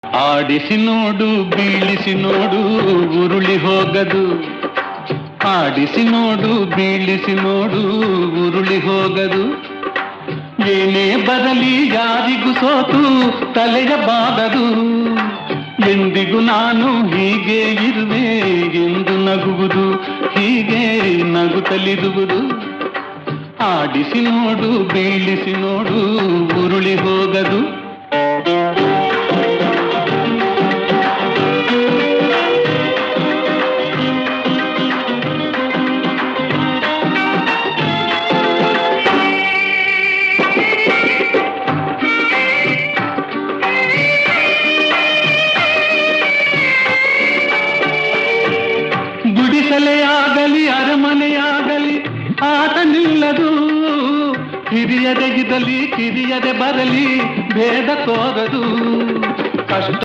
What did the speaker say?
ಆಡಿಸಿ ನೋಡು ಬೀಳಿಸಿ ನೋಡು ಉರುಳಿ ಹೋಗದು. ಆಡಿಸಿ ನೋಡು ಬೀಳಿಸಿ ನೋಡು ಉರುಳಿ ಹೋಗದು. ಏನೇ ಬರಲಿ ಯಾರಿಗೂ ಸೋತು ತಲೆಯ ಬಾಗದು. ಎಂದಿಗೂ ನಾನು ಹೀಗೆ ಇರುವೆ ಎಂದು ನಗುವುದು, ಹೀಗೆ ನಗುತ್ತಲಿರುವುದು. ಆಡಿಸಿ ನೋಡು ಬೀಳಿಸಿ ನೋಡು ಉರುಳಿ ಹೋಗದು. ಗುಡಿಸಲೆಯಾಗಲಿ ಅರಮನೆಯಾಗಲಿ ಆಟ ನಿಲ್ಲದು. ಹಿರಿಯದೆ ಇರಲಿ ಕಿರಿಯದೆ ಬರಲಿ ಭೇದ ತೋರದು. ಕಷ್ಟ